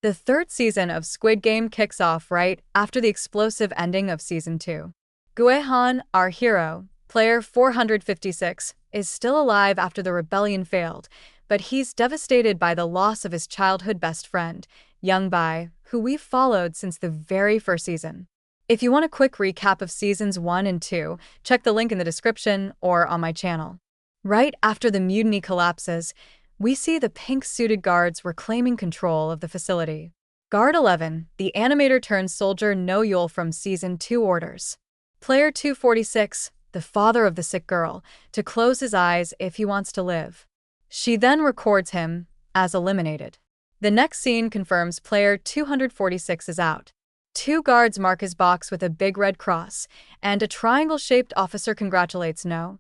The third season of Squid Game kicks off right after the explosive ending of Season 2. Guehan, our hero, player 456, is still alive after the rebellion failed, but he's devastated by the loss of his childhood best friend, Young Bai, who we've followed since the very first season. If you want a quick recap of Seasons 1 and 2, check the link in the description or on my channel. Right after the mutiny collapses, we see the pink-suited guards reclaiming control of the facility. Guard 11, the animator-turned-soldier No Yul from Season 2 orders Player 246, the father of the sick girl, to close his eyes if he wants to live. She then records him as eliminated. The next scene confirms player 246 is out. Two guards mark his box with a big red cross, and a triangle-shaped officer congratulates No.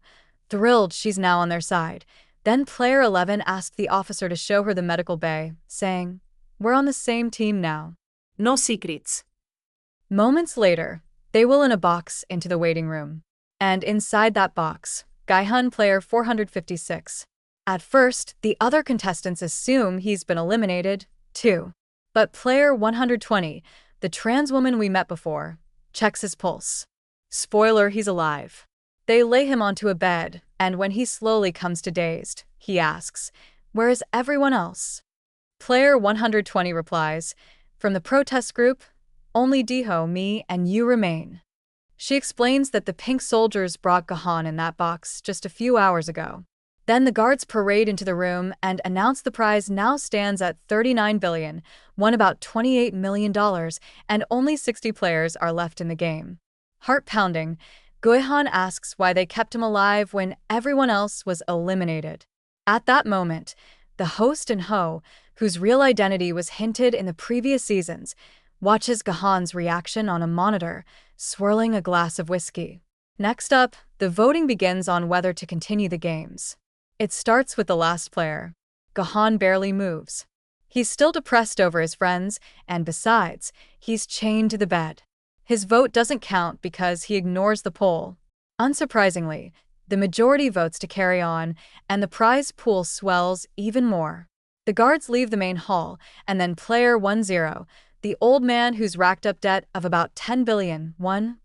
Thrilled she's now on their side. Then player 11 asked the officer to show her the medical bay, saying, "We're on the same team now. No secrets." Moments later, they wheel in a box into the waiting room. And inside that box, Guehan player 456. At first, the other contestants assume he's been eliminated, too. But player 120, the trans woman we met before, checks his pulse. Spoiler, he's alive. They lay him onto a bed, and when he slowly comes to dazed, he asks, "Where is everyone else?" Player 120 replies, "From the protest group, only Diho, me, and you remain." She explains that the pink soldiers brought Guehan in that box just a few hours ago. Then the guards parade into the room and announce the prize now stands at $39 billion, won about $28 million, and only 60 players are left in the game. Heart-pounding, Guehan asks why they kept him alive when everyone else was eliminated. At that moment, the host and Ho, whose real identity was hinted in the previous seasons, watches Guehan's reaction on a monitor, swirling a glass of whiskey. Next up, the voting begins on whether to continue the games. It starts with the last player. Guehan barely moves. He's still depressed over his friends, and besides, he's chained to the bed. His vote doesn't count because he ignores the poll. Unsurprisingly, the majority votes to carry on, and the prize pool swells even more. The guards leave the main hall, and then player 10, the old man who's racked up debt of about $10 billion,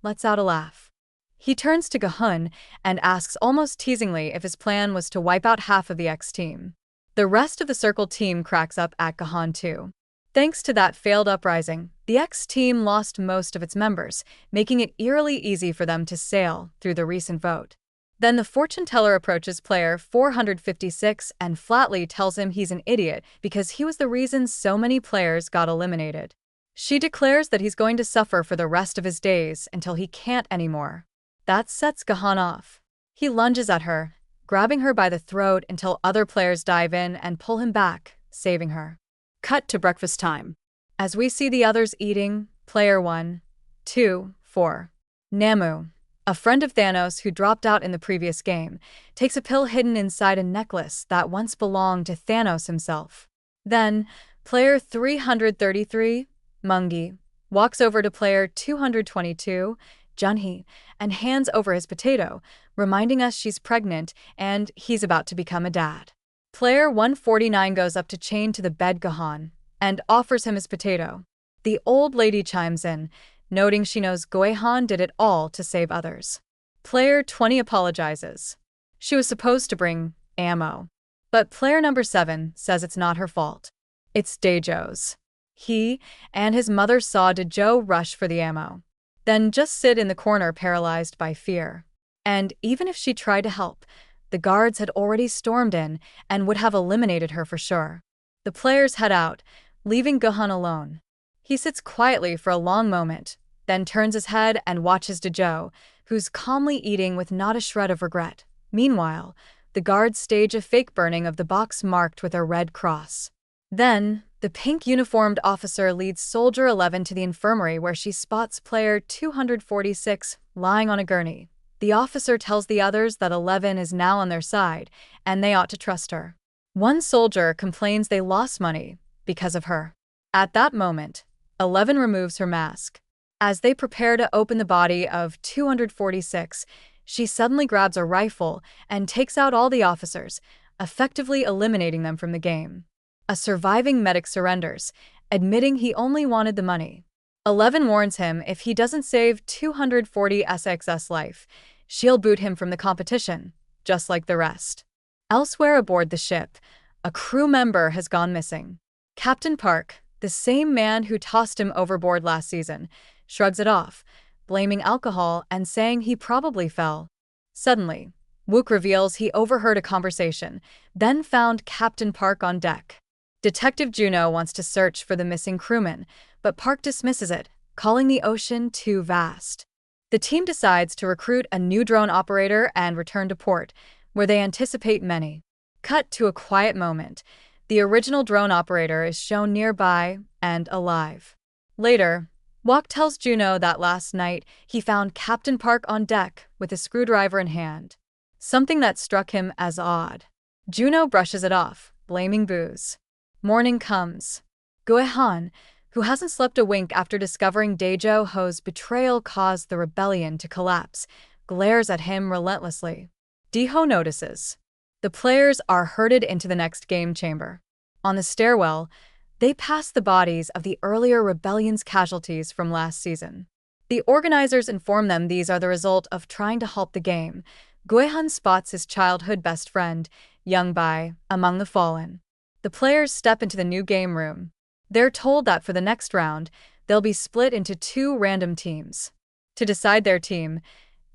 lets out a laugh. He turns to Guehan and asks almost teasingly if his plan was to wipe out half of the X team. The rest of the Circle team cracks up at Guehan too. Thanks to that failed uprising, the X team lost most of its members, making it eerily easy for them to sail through the recent vote. Then the fortune teller approaches player 456 and flatly tells him he's an idiot because he was the reason so many players got eliminated. She declares that he's going to suffer for the rest of his days until he can't anymore. That sets Guehan off. He lunges at her, grabbing her by the throat until other players dive in and pull him back, saving her. Cut to breakfast time. As we see the others eating, player 1, 2, 4. Namu, a friend of Thanos who dropped out in the previous game, takes a pill hidden inside a necklace that once belonged to Thanos himself. Then, player 333, Mungi, walks over to player 222, Junhee, and hands over his potato, reminding us she's pregnant and he's about to become a dad. Player 149 goes up to chain to the bed Guehan and offers him his potato. The old lady chimes in, noting she knows Guehan did it all to save others. Player 20 apologizes. She was supposed to bring ammo. But player number 7 says it's not her fault. It's Daejo's. He and his mother saw Daejo rush for the ammo, then just sit in the corner paralyzed by fear. And even if she tried to help, the guards had already stormed in and would have eliminated her for sure. The players head out, leaving Guehan alone. He sits quietly for a long moment, then turns his head and watches Daejo, who's calmly eating with not a shred of regret. Meanwhile, the guards stage a fake burning of the box marked with a red cross. Then, the pink-uniformed officer leads Soldier 11 to the infirmary where she spots player 246 lying on a gurney. The officer tells the others that 11 is now on their side, and they ought to trust her. One soldier complains they lost money because of her. At that moment, 11 removes her mask. As they prepare to open the body of 246, she suddenly grabs a rifle and takes out all the officers, effectively eliminating them from the game. A surviving medic surrenders, admitting he only wanted the money. 11 warns him if he doesn't save 240 SXS life, she'll boot him from the competition, just like the rest. Elsewhere aboard the ship, a crew member has gone missing. Captain Park, the same man who tossed him overboard last season, shrugs it off, blaming alcohol and saying he probably fell. Suddenly, Wook reveals he overheard a conversation, then found Captain Park on deck. Detective Juno wants to search for the missing crewman, but Park dismisses it, calling the ocean too vast. The team decides to recruit a new drone operator and return to port, where they anticipate many. Cut to a quiet moment. The original drone operator is shown nearby and alive. Later, Wok tells Juno that last night he found Captain Park on deck with a screwdriver in hand, something that struck him as odd. Juno brushes it off, blaming booze. Morning comes. Goehan, who hasn't slept a wink after discovering Daejo Ho's betrayal caused the rebellion to collapse, glares at him relentlessly. Dae-ho notices. The players are herded into the next game chamber. On the stairwell, they pass the bodies of the earlier rebellion's casualties from last season. The organizers inform them these are the result of trying to halt the game. Goehan spots his childhood best friend, Young Bai, among the fallen. The players step into the new game room. They're told that for the next round, they'll be split into 2 random teams. To decide their team,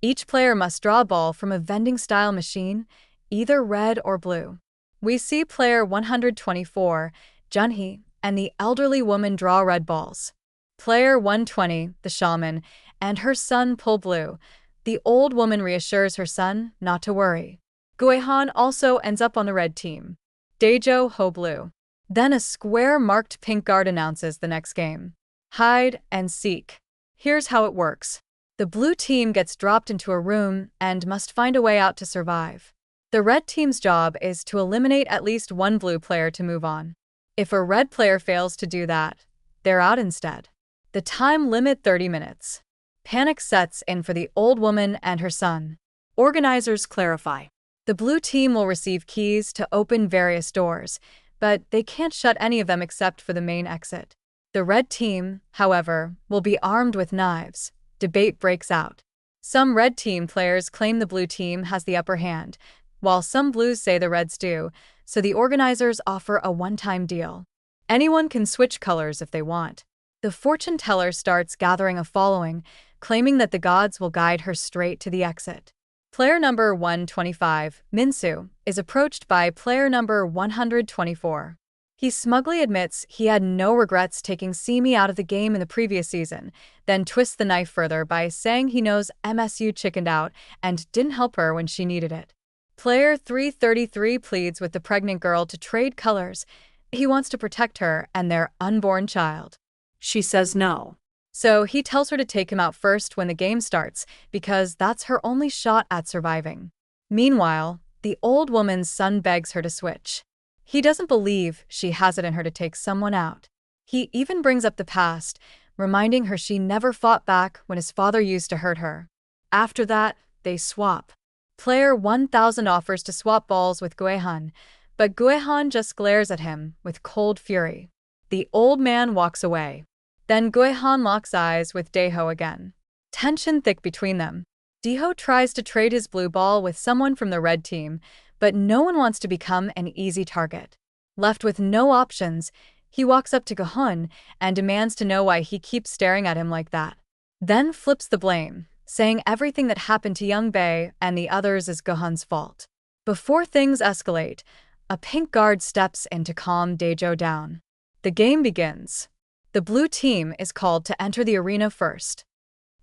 each player must draw a ball from a vending-style machine, either red or blue. We see player 124, Junhee, and the elderly woman draw red balls. Player 120, the shaman, and her son pull blue. The old woman reassures her son not to worry. Goehan also ends up on the red team. Daejo Ho blue. Then a square marked pink guard announces the next game. Hide and seek. Here's how it works. The blue team gets dropped into a room and must find a way out to survive. The red team's job is to eliminate at least one blue player to move on. If a red player fails to do that, they're out instead. The time limit 30 minutes. Panic sets in for the old woman and her son. Organizers clarify. The blue team will receive keys to open various doors, but they can't shut any of them except for the main exit. The red team, however, will be armed with knives. Debate breaks out. Some red team players claim the blue team has the upper hand, while some blues say the reds do, so the organizers offer a one-time deal. Anyone can switch colors if they want. The fortune teller starts gathering a following, claiming that the gods will guide her straight to the exit. Player number 125, Minsu, is approached by player number 124. He smugly admits he had no regrets taking Simi out of the game in the previous season, then twists the knife further by saying he knows MSU chickened out and didn't help her when she needed it. Player 333 pleads with the pregnant girl to trade colors. He wants to protect her and their unborn child. She says no. So he tells her to take him out first when the game starts, because that's her only shot at surviving. Meanwhile, the old woman's son begs her to switch. He doesn't believe she has it in her to take someone out. He even brings up the past, reminding her she never fought back when his father used to hurt her. After that, they swap. Player 1000 offers to swap balls with Goehan, but Goehan just glares at him with cold fury. The old man walks away. Then Goehan locks eyes with Dae-ho again. Tension thick between them. Dae-ho tries to trade his blue ball with someone from the red team, but no one wants to become an easy target. Left with no options, he walks up to Goehan and demands to know why he keeps staring at him like that. Then flips the blame, saying everything that happened to Young Bae and the others is Gohan's fault. Before things escalate, a pink guard steps in to calm Daejo down. The game begins. The blue team is called to enter the arena first.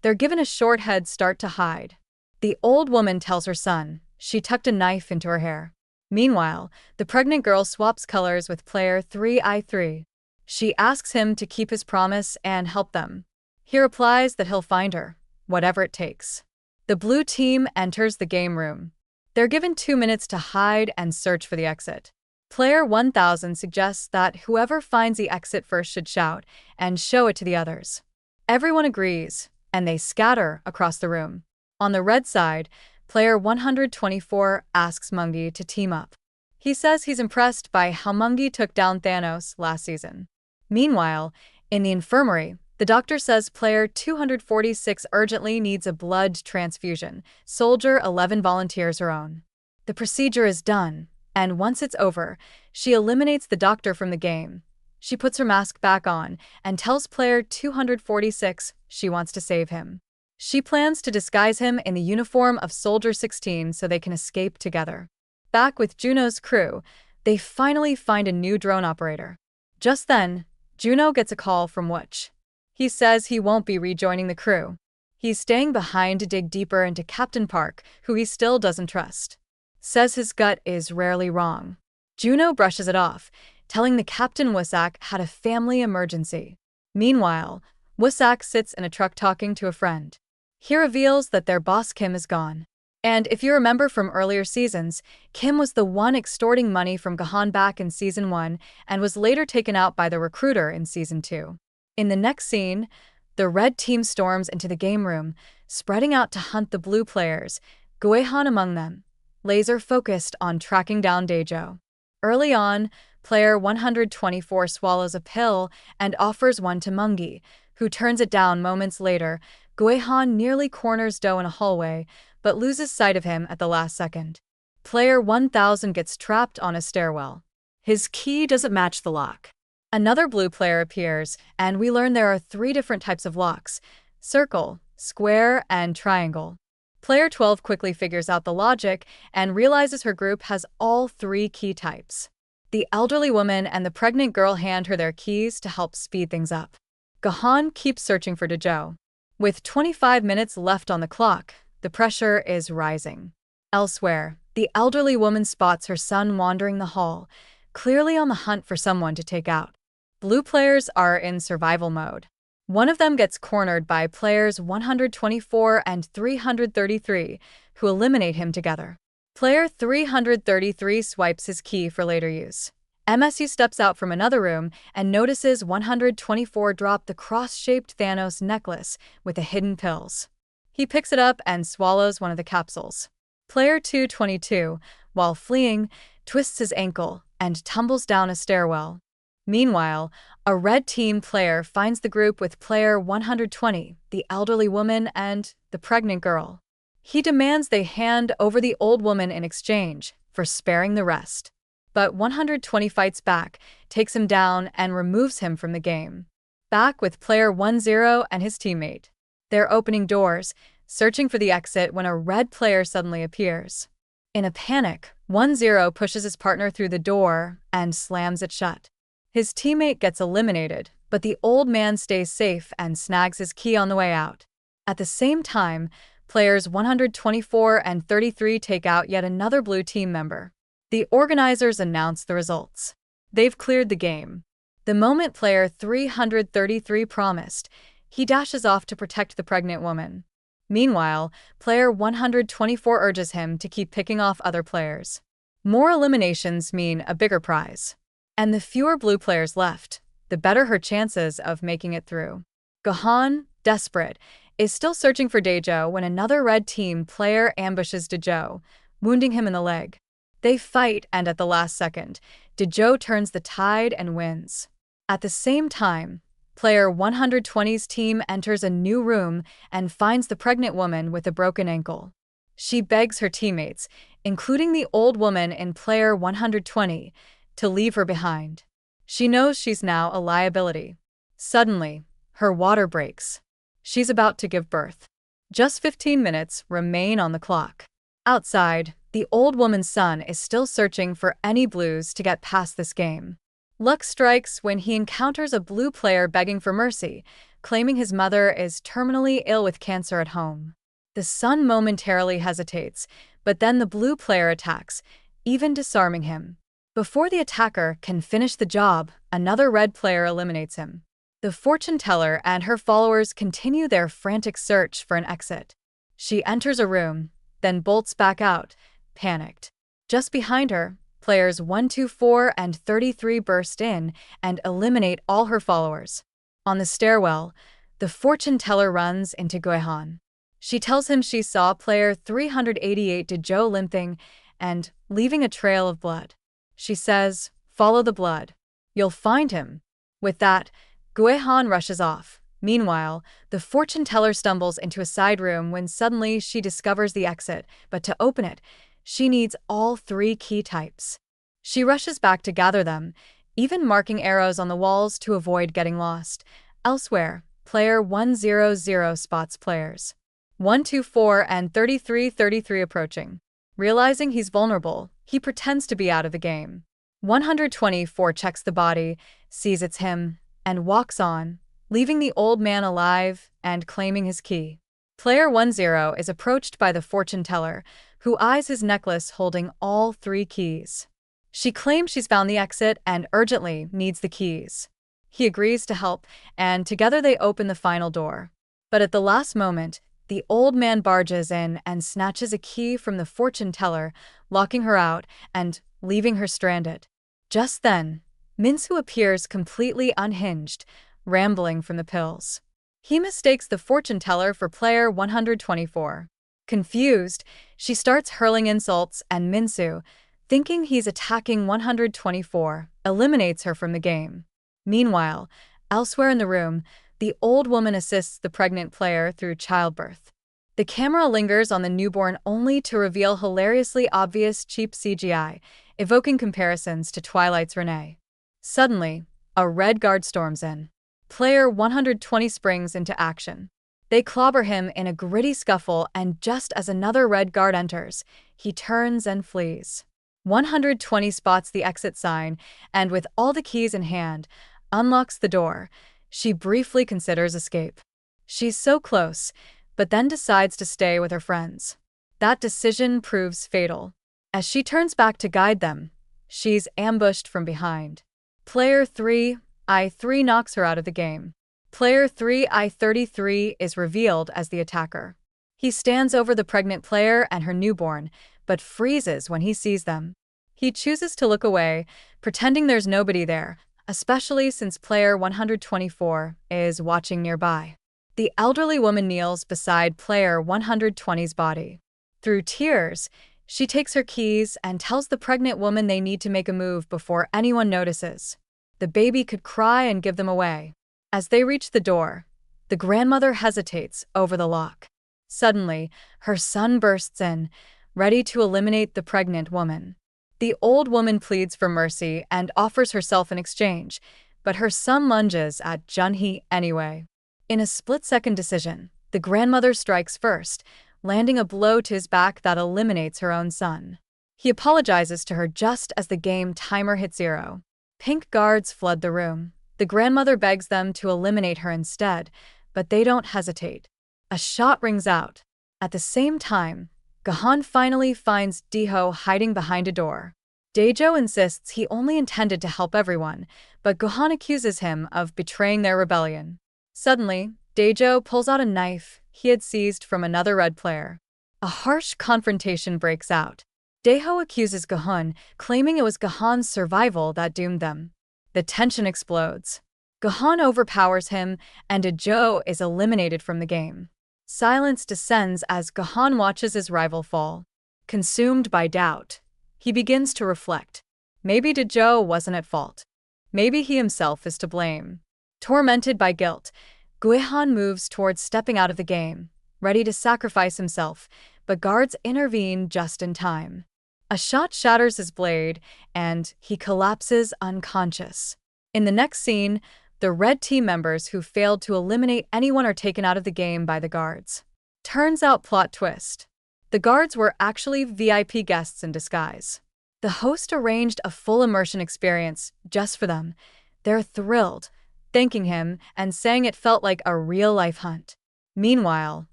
They're given a short head start to hide. The old woman tells her son she tucked a knife into her hair. Meanwhile, the pregnant girl swaps colors with player 3i3. She asks him to keep his promise and help them. He replies that he'll find her, whatever it takes. The blue team enters the game room. They're given 2 minutes to hide and search for the exit. Player 1000 suggests that whoever finds the exit first should shout and show it to the others. Everyone agrees, and they scatter across the room. On the red side, player 124 asks Mungi to team up. He says he's impressed by how Mungi took down Thanos last season. Meanwhile, in the infirmary, the doctor says player 246 urgently needs a blood transfusion. Soldier 11 volunteers her own. The procedure is done, and once it's over, she eliminates the doctor from the game. She puts her mask back on and tells player 246 she wants to save him. She plans to disguise him in the uniform of Soldier 16 so they can escape together. Back with Juno's crew, they finally find a new drone operator. Just then, Juno gets a call from Wooch. He says he won't be rejoining the crew. He's staying behind to dig deeper into Captain Park, who he still doesn't trust. Says his gut is rarely wrong. Juno brushes it off, telling the Captain Wusak had a family emergency. Meanwhile, Wusak sits in a truck talking to a friend. He reveals that their boss Kim is gone. And if you remember from earlier seasons, Kim was the one extorting money from Gahan back in Season 1 and was later taken out by the recruiter in Season 2. In the next scene, the red team storms into the game room, spreading out to hunt the blue players, Guehan among them, laser-focused on tracking down Daejo. Early on, player 124 swallows a pill and offers one to Mungi, who turns it down moments later. Guehan nearly corners Do in a hallway, but loses sight of him at the last second. Player 1000 gets trapped on a stairwell. His key doesn't match the lock. Another blue player appears, and we learn there are 3 different types of locks: circle, square, and triangle. Player 12 quickly figures out the logic and realizes her group has all 3 key types. The elderly woman and the pregnant girl hand her their keys to help speed things up. Gahan keeps searching for Daejo. With 25 minutes left on the clock, the pressure is rising. Elsewhere, the elderly woman spots her son wandering the hall, clearly on the hunt for someone to take out. Blue players are in survival mode. One of them gets cornered by players 124 and 333, who eliminate him together. Player 333 swipes his key for later use. MSU steps out from another room and notices 124 drop the cross-shaped Thanos necklace with the hidden pills. He picks it up and swallows one of the capsules. Player 222, while fleeing, twists his ankle and tumbles down a stairwell. Meanwhile, a red team player finds the group with player 120, the elderly woman and the pregnant girl. He demands they hand over the old woman in exchange for sparing the rest. But 120 fights back, takes him down, and removes him from the game. Back with player 10 and his teammate. They're opening doors, searching for the exit when a red player suddenly appears. In a panic, 10 pushes his partner through the door and slams it shut. His teammate gets eliminated, but the old man stays safe and snags his key on the way out. At the same time, players 124 and 33 take out yet another blue team member. The organizers announce the results. They've cleared the game. The moment player 333 promised, he dashes off to protect the pregnant woman. Meanwhile, player 124 urges him to keep picking off other players. More eliminations mean a bigger prize. And the fewer blue players left, the better her chances of making it through. Gahan, desperate, is still searching for Daejo when another red team player ambushes Daejo, wounding him in the leg. They fight, and at the last second, Daejo turns the tide and wins. At the same time, player 120's team enters a new room and finds the pregnant woman with a broken ankle. She begs her teammates, including the old woman in player 120, to leave her behind. She knows she's now a liability. Suddenly, her water breaks. She's about to give birth. Just 15 minutes remain on the clock. Outside, the old woman's son is still searching for any blues to get past this game. Luck strikes when he encounters a blue player begging for mercy, claiming his mother is terminally ill with cancer at home. The son momentarily hesitates, but then the blue player attacks, even disarming him. Before the attacker can finish the job, another red player eliminates him. The fortune teller and her followers continue their frantic search for an exit. She enters a room, then bolts back out, panicked. Just behind her, players 124 and 33 burst in and eliminate all her followers. On the stairwell, the fortune teller runs into Guehan. She tells him she saw player 388 Daejo limping and leaving a trail of blood. She says, "Follow the blood. You'll find him." With that, Guehan rushes off. Meanwhile, the fortune teller stumbles into a side room when suddenly she discovers the exit, but to open it, she needs all 3 key types. She rushes back to gather them, even marking arrows on the walls to avoid getting lost. Elsewhere, player 100 spots players 124 and 33 approaching. Realizing he's vulnerable, he pretends to be out of the game. 124 checks the body, sees it's him, and walks on, leaving the old man alive and claiming his key. Player 10 is approached by the fortune teller, who eyes his necklace holding all 3 keys. She claims she's found the exit and urgently needs the keys. He agrees to help, and together they open the final door. But at the last moment, the old man barges in and snatches a key from the fortune teller, locking her out and leaving her stranded. Just then, Minsu appears completely unhinged, rambling from the pills. He mistakes the fortune teller for player 124. Confused, she starts hurling insults, and Minsu, thinking he's attacking 124, eliminates her from the game. Meanwhile, elsewhere in the room, the old woman assists the pregnant player through childbirth. The camera lingers on the newborn only to reveal hilariously obvious cheap CGI, evoking comparisons to Twilight's Renee. Suddenly, a red guard storms in. Player 120 springs into action. They clobber him in a gritty scuffle, and just as another red guard enters, he turns and flees. 120 spots the exit sign, and with all the keys in hand, unlocks the door. She briefly considers escape. She's so close, but then decides to stay with her friends. That decision proves fatal. As she turns back to guide them, she's ambushed from behind. Player 3i3 knocks her out of the game. Player 3i33 is revealed as the attacker. He stands over the pregnant player and her newborn, but freezes when he sees them. He chooses to look away, pretending there's nobody there, especially since player 124 is watching nearby. The elderly woman kneels beside player 120's body. Through tears, she takes her keys and tells the pregnant woman they need to make a move before anyone notices. The baby could cry and give them away. As they reach the door, the grandmother hesitates over the lock. Suddenly, her son bursts in, ready to eliminate the pregnant woman. The old woman pleads for mercy and offers herself in exchange, but her son lunges at Junhee anyway. In a split-second decision, the grandmother strikes first, landing a blow to his back that eliminates her own son. He apologizes to her just as the game timer hits 0. Pink guards flood the room. The grandmother begs them to eliminate her instead, but they don't hesitate. A shot rings out. At the same time, Gahan finally finds Deho hiding behind a door. Daejo insists he only intended to help everyone, but Gahan accuses him of betraying their rebellion. Suddenly, Daejo pulls out a knife he had seized from another red player. A harsh confrontation breaks out. Daeho accuses Gahan, claiming it was Gahan's survival that doomed them. The tension explodes. Gahan overpowers him, and Daejo is eliminated from the game. Silence descends as Gahan watches his rival fall. Consumed by doubt, he begins to reflect. Maybe Daejo wasn't at fault. Maybe he himself is to blame. Tormented by guilt, Guehan moves towards stepping out of the game, ready to sacrifice himself, but guards intervene just in time. A shot shatters his blade, and he collapses unconscious. In the next scene, the red team members who failed to eliminate anyone are taken out of the game by the guards. Turns out, plot twist. The guards were actually VIP guests in disguise. The host arranged a full immersion experience just for them. They're thrilled, thanking him and saying it felt like a real-life hunt. Meanwhile,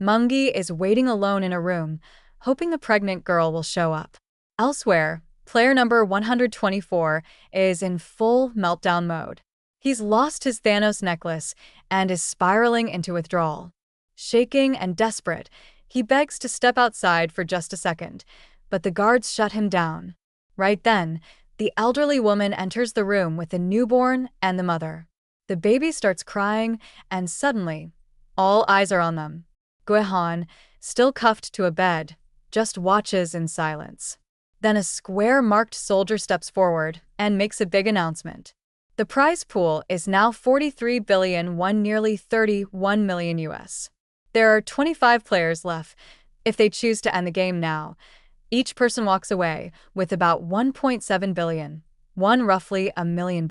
Mungi is waiting alone in a room, hoping the pregnant girl will show up. Elsewhere, player number 124 is in full meltdown mode. He's lost his Thanos necklace and is spiraling into withdrawal. Shaking and desperate, he begs to step outside for just a second, but the guards shut him down. Right then, the elderly woman enters the room with the newborn and the mother. The baby starts crying, and suddenly, all eyes are on them. Guehan, still cuffed to a bed, just watches in silence. Then a square-marked soldier steps forward and makes a big announcement. The prize pool is now 43 billion, nearly 31 million US. There are 25 players left. If they choose to end the game now, each person walks away with about 1.7 billion, roughly $1 million.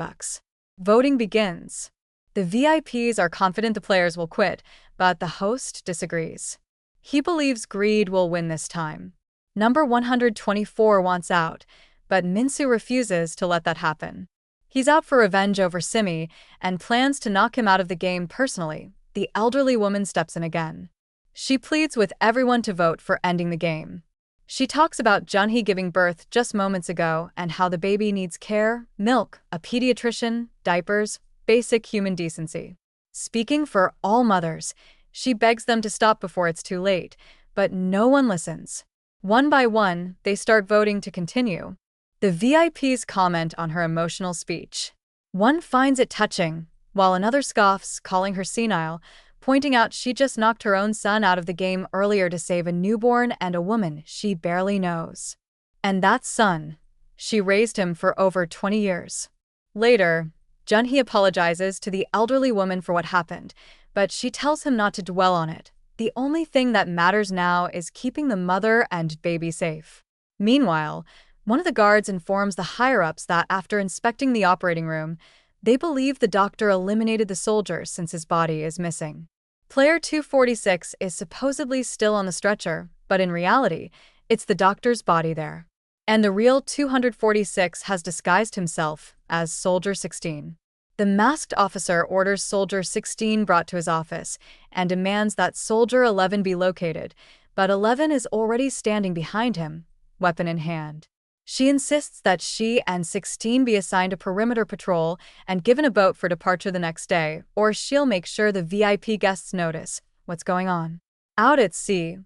Voting begins. The VIPs are confident the players will quit, but the host disagrees. He believes greed will win this time. Number 124 wants out, but Minsu refuses to let that happen. He's out for revenge over Simi and plans to knock him out of the game personally. The elderly woman steps in again. She pleads with everyone to vote for ending the game. She talks about Junhee giving birth just moments ago and how the baby needs care, milk, a pediatrician, diapers, basic human decency. Speaking for all mothers, she begs them to stop before it's too late, but no one listens. One by one, they start voting to continue. The VIPs comment on her emotional speech. One finds it touching, while another scoffs, calling her senile, pointing out she just knocked her own son out of the game earlier to save a newborn and a woman she barely knows. And that son, she raised him for over 20 years. Later, Junhee apologizes to the elderly woman for what happened, but she tells him not to dwell on it. The only thing that matters now is keeping the mother and baby safe. Meanwhile, one of the guards informs the higher-ups that after inspecting the operating room, they believe the doctor eliminated the soldier since his body is missing. Player 246 is supposedly still on the stretcher, but in reality, it's the doctor's body there. And the real 246 has disguised himself as Soldier 16. The masked officer orders Soldier 16 brought to his office and demands that Soldier 11 be located, but 11 is already standing behind him, weapon in hand. She insists that she and 16 be assigned a perimeter patrol and given a boat for departure the next day, or she'll make sure the VIP guests notice what's going on. Out at sea,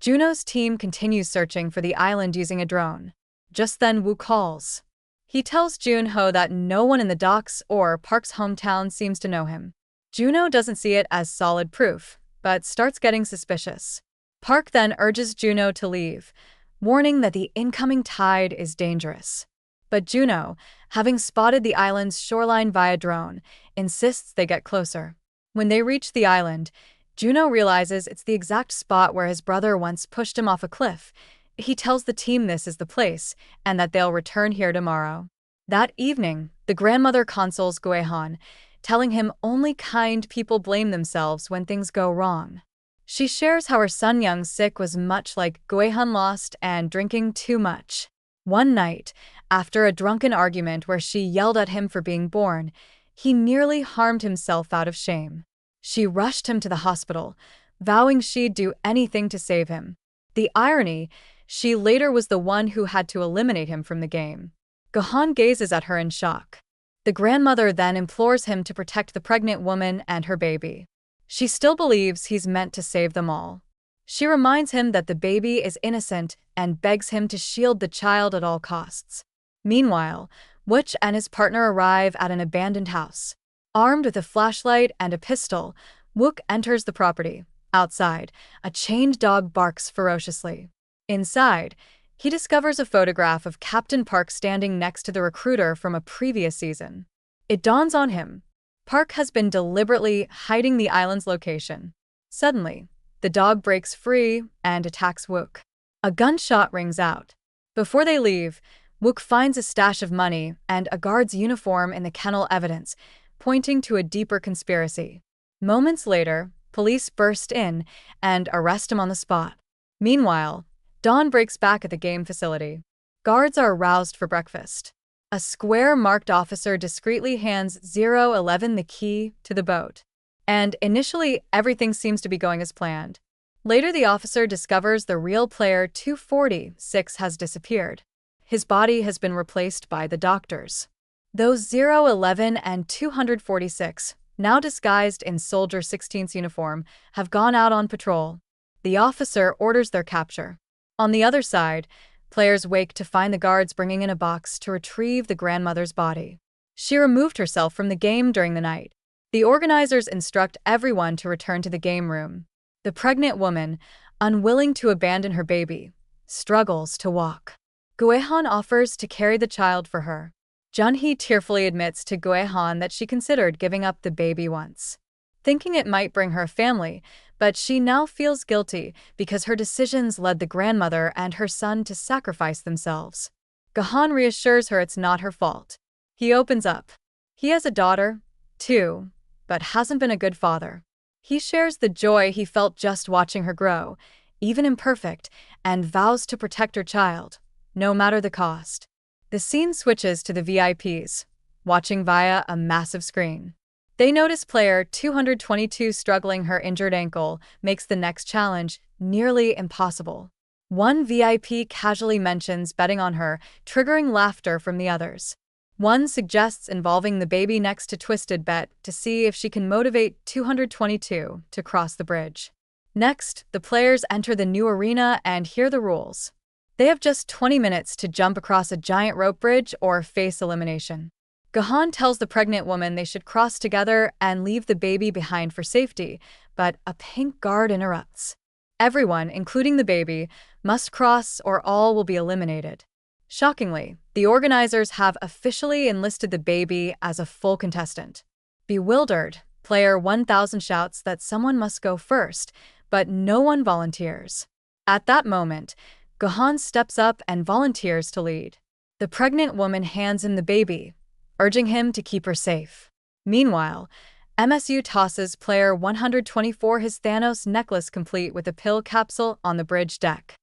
Juno's team continues searching for the island using a drone. Just then Woo calls. He tells Junho that no one in the docks or Park's hometown seems to know him. Juno doesn't see it as solid proof, but starts getting suspicious. Park then urges Juno to leave, warning that the incoming tide is dangerous. But Juno, having spotted the island's shoreline via drone, insists they get closer. When they reach the island, Juno realizes it's the exact spot where his brother once pushed him off a cliff. He tells the team this is the place, and that they'll return here tomorrow. That evening, the grandmother consoles Guehan, telling him only kind people blame themselves when things go wrong. She shares how her son Young's sick was much like Guehan lost and drinking too much. One night, after a drunken argument where she yelled at him for being born, he nearly harmed himself out of shame. She rushed him to the hospital, vowing she'd do anything to save him. The irony, she later was the one who had to eliminate him from the game. Guehan gazes at her in shock. The grandmother then implores him to protect the pregnant woman and her baby. She still believes he's meant to save them all. She reminds him that the baby is innocent and begs him to shield the child at all costs. Meanwhile, Wooch and his partner arrive at an abandoned house. Armed with a flashlight and a pistol, Wook enters the property. Outside, a chained dog barks ferociously. Inside, he discovers a photograph of Captain Park standing next to the recruiter from a previous season. It dawns on him. Park has been deliberately hiding the island's location. Suddenly, the dog breaks free and attacks Wook. A gunshot rings out. Before they leave, Wook finds a stash of money and a guard's uniform in the kennel evidence, pointing to a deeper conspiracy. Moments later, police burst in and arrest him on the spot. Meanwhile, Dawn breaks back at the game facility. Guards are roused for breakfast. A square-marked officer discreetly hands 011 the key to the boat. And initially, everything seems to be going as planned. Later, the officer discovers the real player 246 has disappeared. His body has been replaced by the doctor's. Those 011 and 246, now disguised in Soldier 16's uniform, have gone out on patrol. The officer orders their capture. On the other side, players wake to find the guards bringing in a box to retrieve the grandmother's body. She removed herself from the game during the night. The organizers instruct everyone to return to the game room. The pregnant woman, unwilling to abandon her baby, struggles to walk. Guehan offers to carry the child for her. Junhee tearfully admits to Guehan that she considered giving up the baby once, thinking it might bring her a family, but she now feels guilty because her decisions led the grandmother and her son to sacrifice themselves. Gahan reassures her it's not her fault. He opens up. He has a daughter, too, but hasn't been a good father. He shares the joy he felt just watching her grow, even imperfect, and vows to protect her child, no matter the cost. The scene switches to the VIPs, watching via a massive screen. They notice player 222 struggling. Her injured ankle makes the next challenge nearly impossible. One VIP casually mentions betting on her, triggering laughter from the others. One suggests involving the baby next to Twisted Bet to see if she can motivate 222 to cross the bridge. Next, the players enter the new arena and hear the rules. They have just 20 minutes to jump across a giant rope bridge or face elimination. Gahan tells the pregnant woman they should cross together and leave the baby behind for safety, but a pink guard interrupts. Everyone, including the baby, must cross or all will be eliminated. Shockingly, the organizers have officially enlisted the baby as a full contestant. Bewildered, player 1000 shouts that someone must go first, but no one volunteers. At that moment, Gahan steps up and volunteers to lead. The pregnant woman hands him the baby, urging him to keep her safe. Meanwhile, MSU tosses player 124 his Thanos necklace complete with a pill capsule on the bridge deck.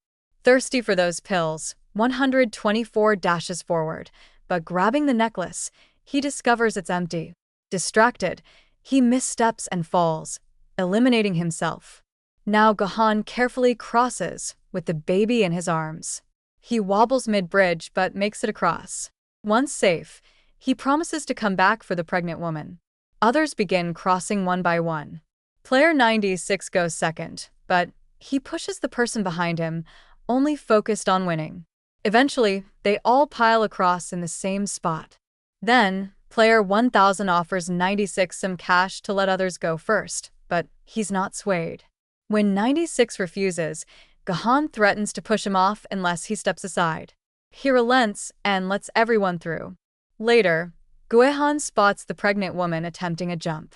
Thirsty for those pills, 124 dashes forward, but grabbing the necklace, he discovers it's empty. Distracted, he missteps and falls, eliminating himself. Now Gahan carefully crosses, with the baby in his arms. He wobbles mid-bridge but makes it across. Once safe, he promises to come back for the pregnant woman. Others begin crossing one by one. Player 96 goes second, but he pushes the person behind him, only focused on winning. Eventually, they all pile across in the same spot. Then, player 1000 offers 96 some cash to let others go first, but he's not swayed. When 96 refuses, Gahan threatens to push him off unless he steps aside. He relents and lets everyone through. Later, Guehan spots the pregnant woman attempting a jump.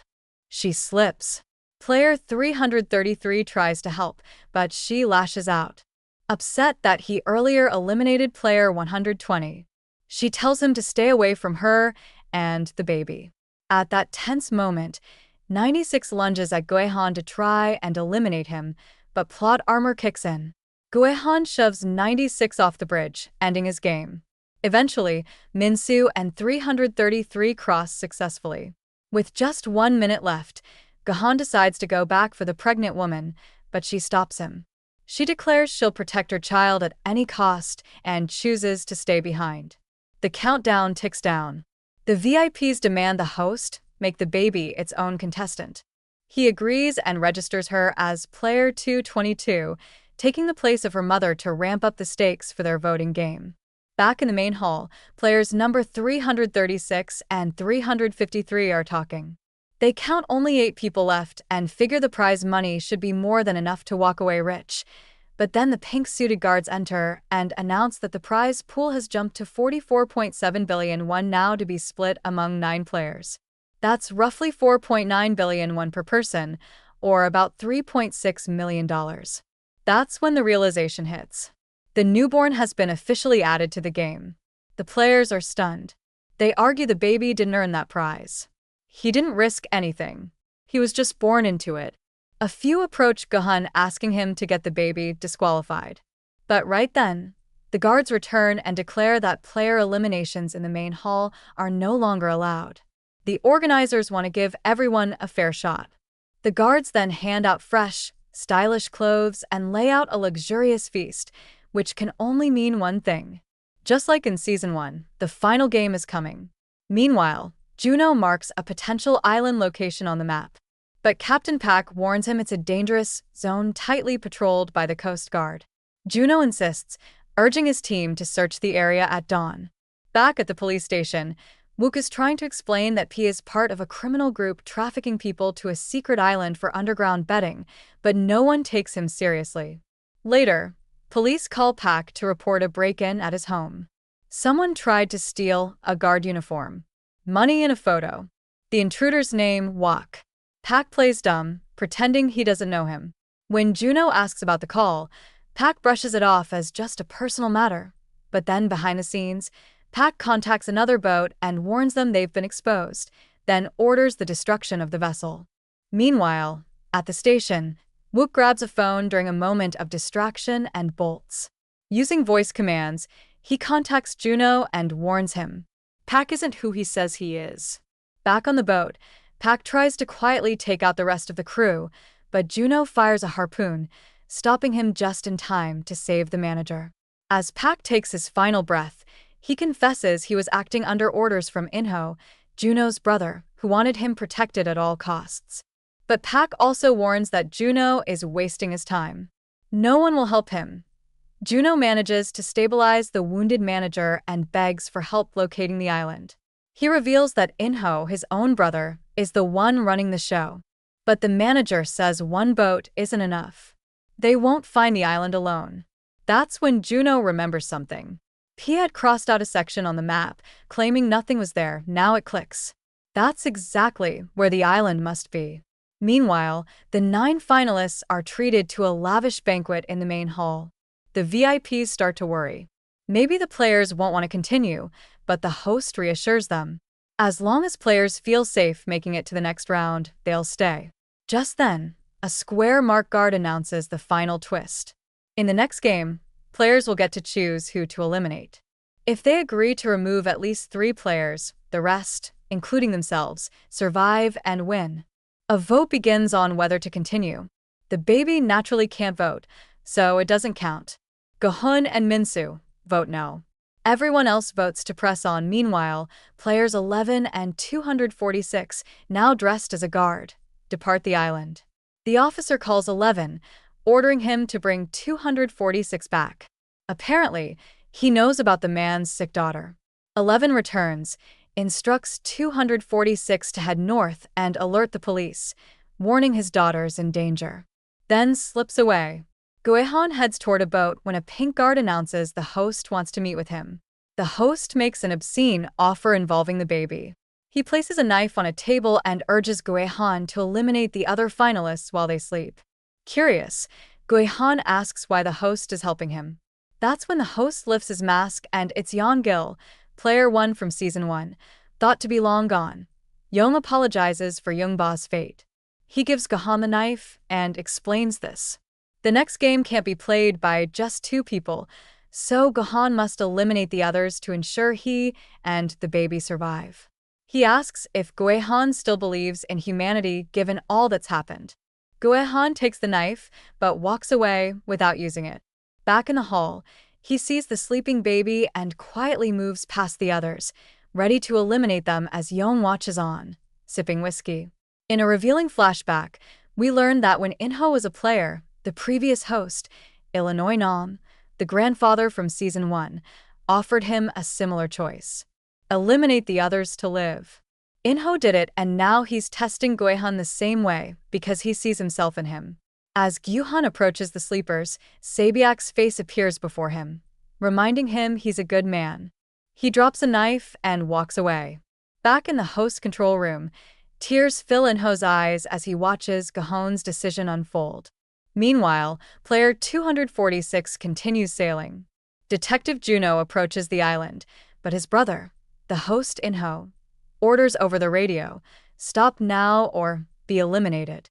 She slips. Player 333 tries to help, but she lashes out. Upset that he earlier eliminated player 120, she tells him to stay away from her and the baby. At that tense moment, 96 lunges at Guehan to try and eliminate him, but plot armor kicks in. Guehan shoves 96 off the bridge, ending his game. Eventually, Minsu and 333 cross successfully. With just 1 minute left, Gahan decides to go back for the pregnant woman, but she stops him. She declares she'll protect her child at any cost and chooses to stay behind. The countdown ticks down. The VIPs demand the host make the baby its own contestant. He agrees and registers her as player 222, taking the place of her mother to ramp up the stakes for their voting game. Back in the main hall, players number 336 and 353 are talking. They count only 8 people left and figure the prize money should be more than enough to walk away rich. But then the pink-suited guards enter and announce that the prize pool has jumped to 44.7 billion won now to be split among 9 players. That's roughly 4.9 billion won per person, or about $3.6 million. That's when the realization hits. The newborn has been officially added to the game. The players are stunned. They argue the baby didn't earn that prize. He didn't risk anything. He was just born into it. A few approach Gahan asking him to get the baby disqualified. But right then, the guards return and declare that player eliminations in the main hall are no longer allowed. The organizers want to give everyone a fair shot. The guards then hand out fresh, stylish clothes and lay out a luxurious feast, which can only mean one thing. Just like in Season 1, the final game is coming. Meanwhile, Juno marks a potential island location on the map. But Captain Pack warns him it's a dangerous zone tightly patrolled by the Coast Guard. Juno insists, urging his team to search the area at dawn. Back at the police station, Wook is trying to explain that P is part of a criminal group trafficking people to a secret island for underground betting, but no one takes him seriously. Later, police call Pack to report a break-in at his home. Someone tried to steal a guard uniform. Money in a photo. The intruder's name, Wok. Pak plays dumb, pretending he doesn't know him. When Juno asks about the call, Pak brushes it off as just a personal matter. But then, behind the scenes, Pak contacts another boat and warns them they've been exposed, then orders the destruction of the vessel. Meanwhile, at the station, Wook grabs a phone during a moment of distraction and bolts. Using voice commands, he contacts Juno and warns him. Pak isn't who he says he is. Back on the boat, Pak tries to quietly take out the rest of the crew, but Juno fires a harpoon, stopping him just in time to save the manager. As Pak takes his final breath, he confesses he was acting under orders from Inho, Juno's brother, who wanted him protected at all costs. But Pak also warns that Juno is wasting his time. No one will help him. Juno manages to stabilize the wounded manager and begs for help locating the island. He reveals that Inho, his own brother, is the one running the show. But the manager says one boat isn't enough. They won't find the island alone. That's when Juno remembers something. P had crossed out a section on the map, claiming nothing was there. Now it clicks. That's exactly where the island must be. Meanwhile, the 9 finalists are treated to a lavish banquet in the main hall. The VIPs start to worry. Maybe the players won't want to continue, but the host reassures them. As long as players feel safe making it to the next round, they'll stay. Just then, a square mark guard announces the final twist. In the next game, players will get to choose who to eliminate. If they agree to remove at least 3 players, the rest, including themselves, survive and win. A vote begins on whether to continue. The baby naturally can't vote, so it doesn't count. Gohun and Minsu vote no. Everyone else votes to press on. Meanwhile, players 11 and 246, now dressed as a guard, depart the island. The officer calls 11, ordering him to bring 246 back. Apparently, he knows about the man's sick daughter. 11 returns, instructs 246 to head north and alert the police, warning his daughter's in danger. Then slips away. Goehan heads toward a boat when a pink guard announces the host wants to meet with him. The host makes an obscene offer involving the baby. He places a knife on a table and urges Goehan to eliminate the other finalists while they sleep. Curious, Goehan asks why the host is helping him. That's when the host lifts his mask and it's Yeon Gil, player 1 from Season 1, thought to be long gone. Young apologizes for Youngba's fate. He gives Gohan the knife and explains this. The next game can't be played by just 2 people, so Gohan must eliminate the others to ensure he and the baby survive. He asks if Goehan still believes in humanity given all that's happened. Goehan takes the knife, but walks away without using it. Back in the hall, he sees the sleeping baby and quietly moves past the others, ready to eliminate them as Yeon watches on, sipping whiskey. In a revealing flashback, we learn that when Inho was a player, the previous host, Illinois Nam, the grandfather from Season 1, offered him a similar choice. Eliminate the others to live. Inho did it, and now he's testing Goehan the same way because he sees himself in him. As Gyuhan approaches the sleepers, Sabiak's face appears before him, reminding him he's a good man. He drops a knife and walks away. Back in the host control room, tears fill Inho's eyes as he watches Gohan's decision unfold. Meanwhile, player 246 continues sailing. Detective Juno approaches the island, but his brother, the host Inho, orders over the radio, "Stop now or be eliminated."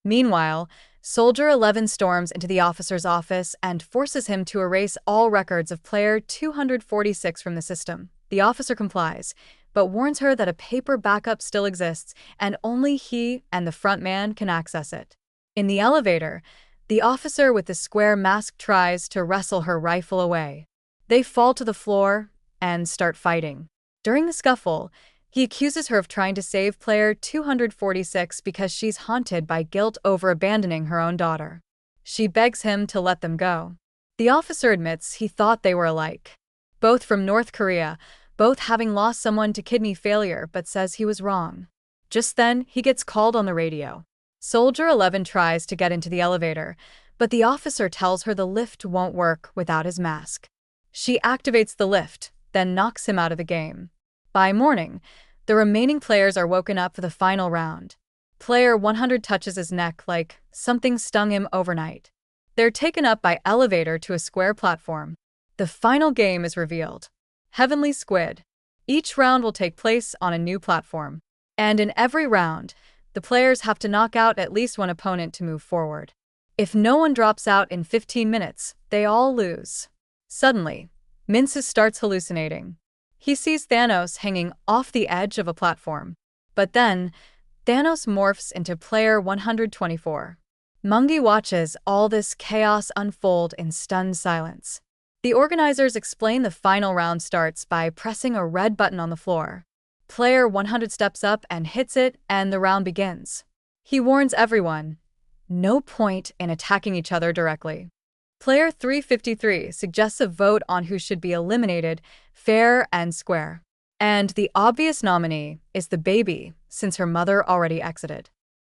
Meanwhile, Soldier 11 storms into the officer's office and forces him to erase all records of player 246 from the system. The officer complies, but warns her that a paper backup still exists and only he and the front man can access it. In the elevator, the officer with the square mask tries to wrestle her rifle away. They fall to the floor and start fighting. During the scuffle, he accuses her of trying to save player 246 because she's haunted by guilt over abandoning her own daughter. She begs him to let them go. The officer admits he thought they were alike. Both from North Korea, both having lost someone to kidney failure, but says he was wrong. Just then, he gets called on the radio. Soldier 11 tries to get into the elevator, but the officer tells her the lift won't work without his mask. She activates the lift, then knocks him out of the game. By morning, the remaining players are woken up for the final round. Player 100 touches his neck like something stung him overnight. They're taken up by elevator to a square platform. The final game is revealed. Heavenly Squid. Each round will take place on a new platform. And in every round, the players have to knock out at least one opponent to move forward. If no one drops out in 15 minutes, they all lose. Suddenly, Minsu starts hallucinating. He sees Thanos hanging off the edge of a platform. But then, Thanos morphs into player 124. Mungi watches all this chaos unfold in stunned silence. The organizers explain the final round starts by pressing a red button on the floor. Player 100 steps up and hits it, and the round begins. He warns everyone, no point in attacking each other directly. Player 353 suggests a vote on who should be eliminated, fair and square. And the obvious nominee is the baby, since her mother already exited.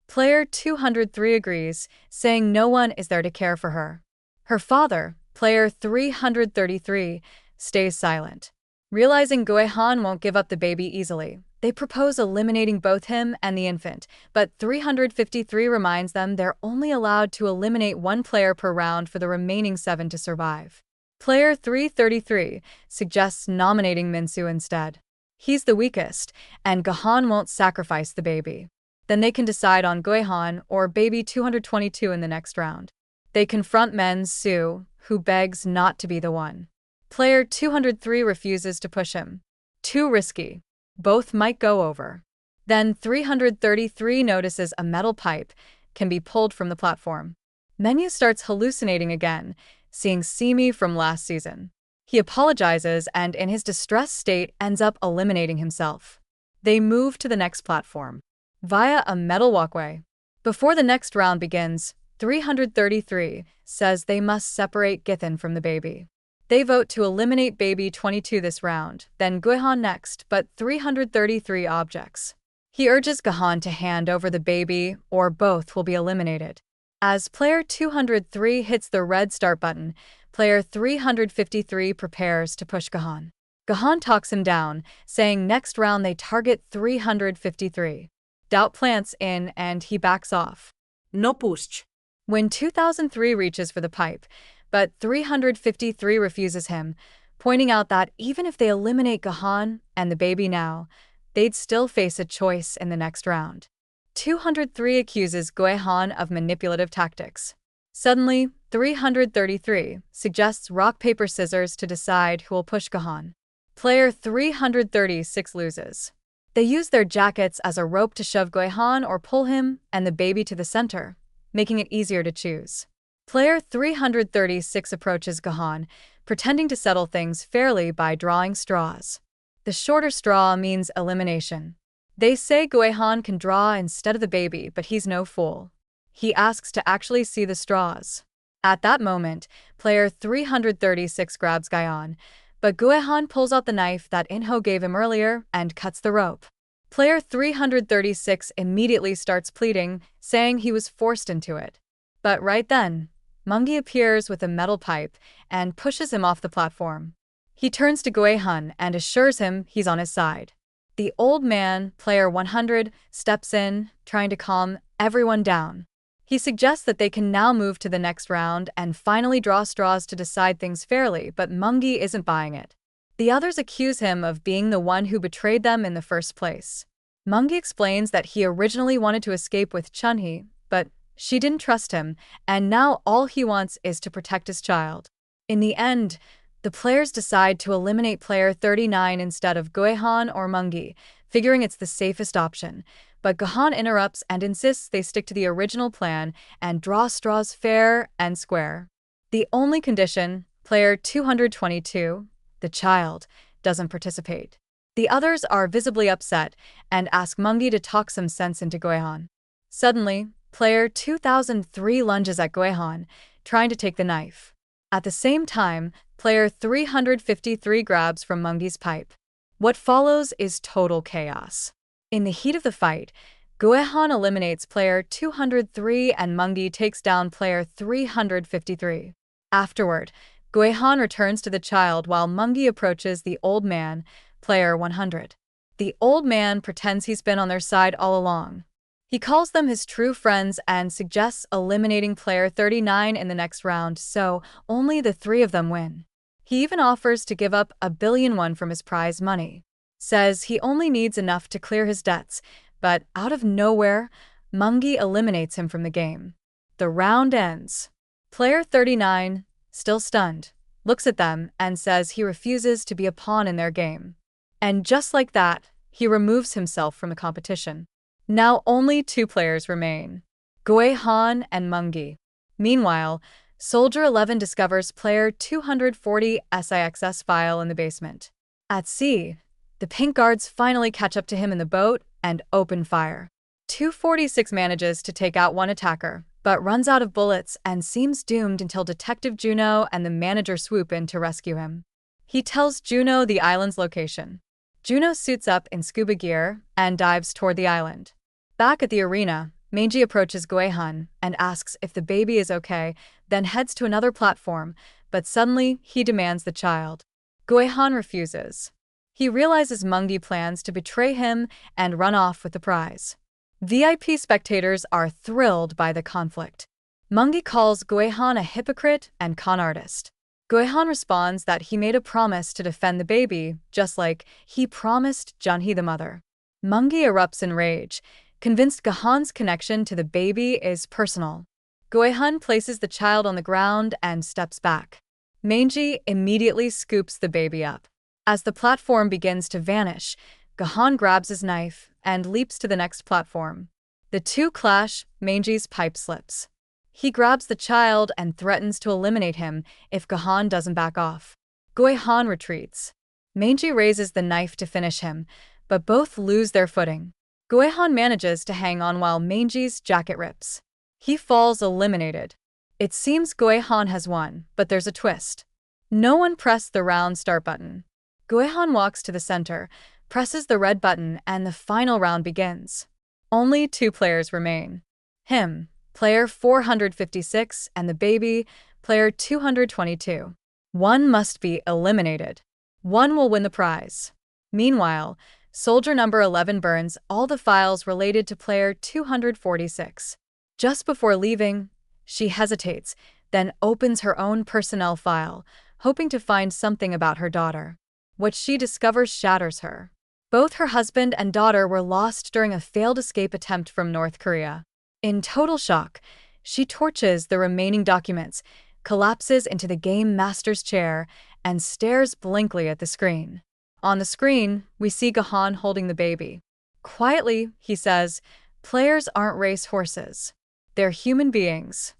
Player 203 agrees, saying no one is there to care for her. Her father, player 333, stays silent. Realizing Guehan won't give up the baby easily, they propose eliminating both him and the infant, but 353 reminds them they're only allowed to eliminate one player per round for the remaining 7 to survive. Player 333 suggests nominating Minsu instead. He's the weakest, and Gahan won't sacrifice the baby. Then they can decide on Guehan or baby 222 in the next round. They confront Minsu, who begs not to be the one. Player 203 refuses to push him. Too risky. Both might go over. Then 333 notices a metal pipe can be pulled from the platform. Menu starts hallucinating again, seeing Simi from last season. He apologizes and in his distressed state ends up eliminating himself. They move to the next platform via a metal walkway. Before the next round begins, 333 says they must separate Githin from the baby. They vote to eliminate baby 22 this round, then Guehan next, but 333 objects. He urges Gahan to hand over the baby, or both will be eliminated. As player 203 hits the red start button, player 353 prepares to push Gahan. Gahan talks him down, saying next round they target 353. Doubt plants in and he backs off. No push. When 2003 reaches for the pipe, but 353 refuses him, pointing out that even if they eliminate Gahan and the baby now, they'd still face a choice in the next round. 203 accuses Guehan of manipulative tactics. Suddenly, 333 suggests rock, paper, scissors to decide who will push Gahan. Player 336 loses. They use their jackets as a rope to shove Guehan or pull him and the baby to the center, making it easier to choose. Player 336 approaches Gahan, pretending to settle things fairly by drawing straws. The shorter straw means elimination. They say Guehan can draw instead of the baby, but he's no fool. He asks to actually see the straws. At that moment, player 336 grabs Guehan, but Guehan pulls out the knife that Inho gave him earlier and cuts the rope. Player 336 immediately starts pleading, saying he was forced into it. But right then, Mungi appears with a metal pipe and pushes him off the platform. He turns to Guehan and assures him he's on his side. The old man, player 100, steps in, trying to calm everyone down. He suggests that they can now move to the next round and finally draw straws to decide things fairly, but Mungi isn't buying it. The others accuse him of being the one who betrayed them in the first place. Mungi explains that he originally wanted to escape with Chunhee, but she didn't trust him, and now all he wants is to protect his child. In the end, the players decide to eliminate player 39 instead of Guehan or Mungi, figuring it's the safest option. But Gahan interrupts and insists they stick to the original plan and draw straws fair and square. The only condition, player 222, the child, doesn't participate. The others are visibly upset and ask Mungi to talk some sense into Guehan. Suddenly, player 2003 lunges at Guehan, trying to take the knife. At the same time, player 353 grabs from Mungi's pipe. What follows is total chaos. In the heat of the fight, Guehan eliminates player 203 and Mungi takes down player 353. Afterward, Guehan returns to the child while Mungi approaches the old man, player 100. The old man pretends he's been on their side all along. He calls them his true friends and suggests eliminating player 39 in the next round so only the three of them win. He even offers to give up $1 billion from his prize money. Says he only needs enough to clear his debts, but out of nowhere, Mungi eliminates him from the game. The round ends. Player 39, still stunned, looks at them and says he refuses to be a pawn in their game. And just like that, he removes himself from the competition. Now only 2 players remain, Guehan and Mungi. Meanwhile, Soldier 11 discovers player 240 SIXS file in the basement. At sea, the pink guards finally catch up to him in the boat and open fire. 246 manages to take out one attacker, but runs out of bullets and seems doomed until Detective Juno and the manager swoop in to rescue him. He tells Juno the island's location. Juno suits up in scuba gear and dives toward the island. Back at the arena, Meiji approaches Guehan and asks if the baby is okay, then heads to another platform, but suddenly he demands the child. Guehan refuses. He realizes Mungi plans to betray him and run off with the prize. VIP spectators are thrilled by the conflict. Mungi calls Guehan a hypocrite and con artist. Guehan responds that he made a promise to defend the baby, just like he promised Junhee the mother. Mungi erupts in rage, convinced Guehan's connection to the baby is personal. Guehan places the child on the ground and steps back. Meiji immediately scoops the baby up. As the platform begins to vanish, Guehan grabs his knife and leaps to the next platform. The two clash, Meiji's pipe slips. He grabs the child and threatens to eliminate him if Guehan doesn't back off. Guehan retreats. Meiji raises the knife to finish him, but both lose their footing. Guehan manages to hang on while Meiji's jacket rips. He falls eliminated. It seems Guehan has won, but there's a twist. No one pressed the round start button. Guehan walks to the center, presses the red button, and the final round begins. Only 2 players remain. Him, player 456, and the baby, player 222. One must be eliminated. One will win the prize. Meanwhile, Soldier number 11 burns all the files related to player 246. Just before leaving, she hesitates, then opens her own personnel file, hoping to find something about her daughter. What she discovers shatters her. Both her husband and daughter were lost during a failed escape attempt from North Korea. In total shock, she torches the remaining documents, collapses into the game master's chair, and stares blankly at the screen. On the screen, we see Guehan holding the baby. Quietly, he says, "Players aren't race horses. They're human beings."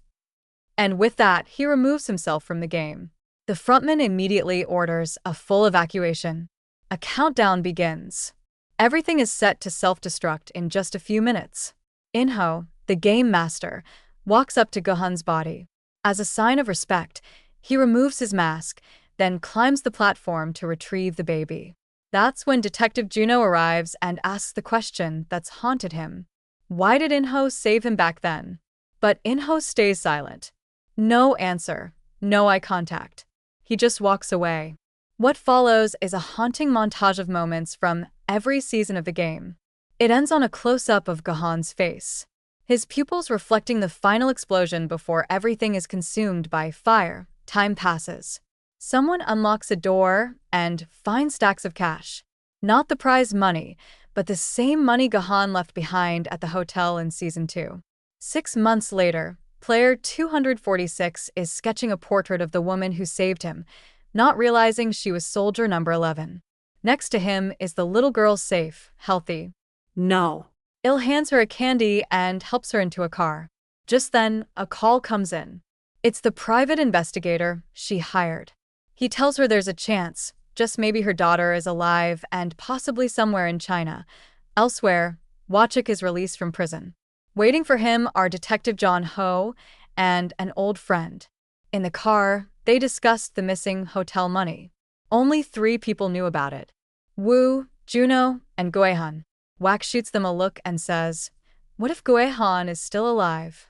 And with that, he removes himself from the game. The frontman immediately orders a full evacuation. A countdown begins. Everything is set to self-destruct in just a few minutes. Inho, the game master, walks up to Guehan's body. As a sign of respect, he removes his mask, then climbs the platform to retrieve the baby. That's when Detective Juno arrives and asks the question that's haunted him. Why did Inho save him back then? But Inho stays silent. No answer, no eye contact. He just walks away. What follows is a haunting montage of moments from every season of the game. It ends on a close-up of Guehan's face, his pupils reflecting the final explosion before everything is consumed by fire. Time passes. Someone unlocks a door and finds stacks of cash. Not the prize money, but the same money Guehan left behind at the hotel in Season 2. 6 months later, player 246 is sketching a portrait of the woman who saved him, not realizing she was Soldier number 11. Next to him is the little girl safe, healthy. No. Il hands her a candy and helps her into a car. Just then, a call comes in. It's the private investigator she hired. He tells her there's a chance, just maybe her daughter is alive and possibly somewhere in China. Elsewhere, Wachik is released from prison. Waiting for him are Detective John Ho and an old friend. In the car, they discussed the missing hotel money. Only 3 people knew about it: Wu, Juno, and Guehan. Wak shoots them a look and says, "What if Guehan is still alive?"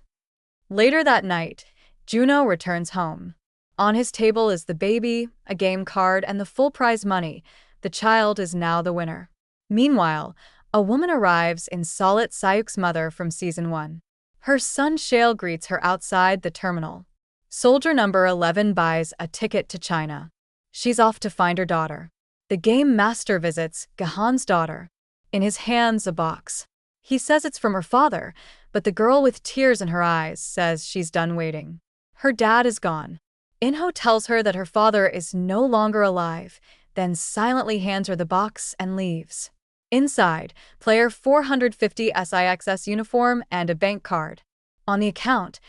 Later that night, Juno returns home. On his table is the baby, a game card, and the full prize money. The child is now the winner. Meanwhile, a woman arrives in Solid Sayuk's mother from Season 1. Her son Shale greets her outside the terminal. Soldier number 11 buys a ticket to China. She's off to find her daughter. The game master visits Gahan's daughter. In his hands, a box. He says it's from her father, but the girl with tears in her eyes says she's done waiting. Her dad is gone. Inho tells her that her father is no longer alive, then silently hands her the box and leaves. Inside, player 450 SIXS uniform and a bank card. On the account,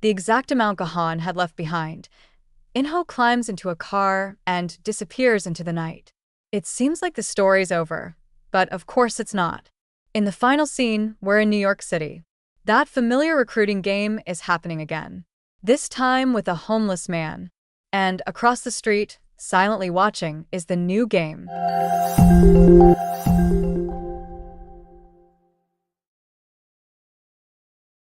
the exact amount Gahan had left behind. Inho climbs into a car and disappears into the night. It seems like the story's over, but of course it's not. In the final scene, we're in New York City. That familiar recruiting game is happening again. This time with a homeless man. And across the street, silently watching, is the new game.